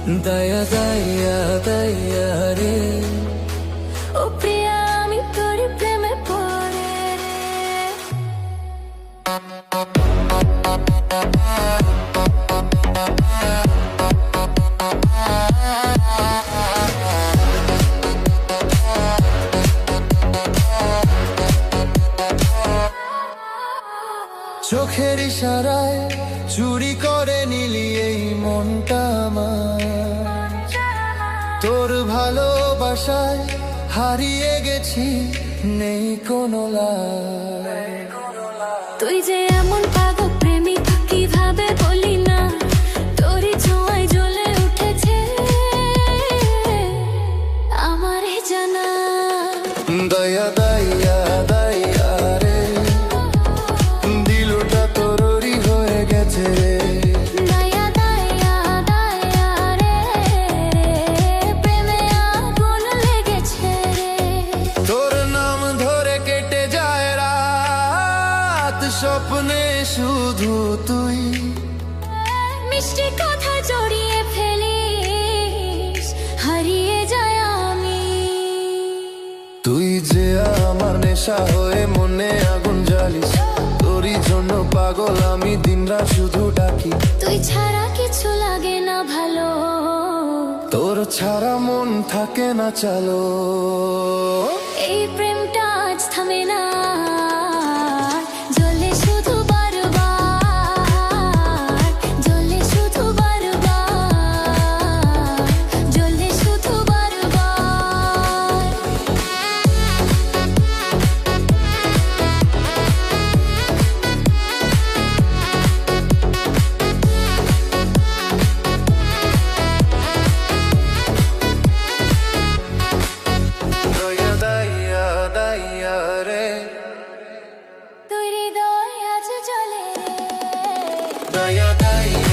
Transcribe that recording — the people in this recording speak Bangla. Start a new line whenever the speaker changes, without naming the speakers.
দয়া দয়া দয়া রে,
ও প্রিয়া আমি তোর প্রেমে পড়ে রে।
চোখের ইশারায় চুরি করে নিলি এই মনটা আমার, তোর ভালোবাসায় হারিয়ে গেছি, নেই কোনো লাভ।
তুই যে এমন পাগল প্রেমিক কিভাবে বলি না, তোরই ছোঁয়ায় জ্বলে উঠেছে আমার জানা।
দয়া দয়া দয়া রে, দিলটা তোরই হয়ে গেছে রে।
দয়া দয়া দয়া রে, প্রেমে আগুন লেগেছে রে।
তোর নাম ধরে কেটে যায় রাত, স্বপ্নে শুধু তুই।
মিষ্টি কথা জড়িয়ে ফেলিস, হারিয়ে যায় আমি।
তুই যে আমার নেশা হয়ে মনে আগুন জ্বালিস, তোরই জন্য পাগল আমি দিনরাত শুধু ডাকি।
তুই ছাড়া কিছু লাগে না ভালো,
তোর ছাড়া মন থাকে না চালো।
এই প্রেমটা আজ থামে না, জ্বলে শুধু বারবার, জ্বলে শুধু বারবার, জ্বলে শুধু বারবার।
দয়া দয়া দয়া রে,
তুই হৃদয় আজ জ্বলে রে।
দয়া দয়া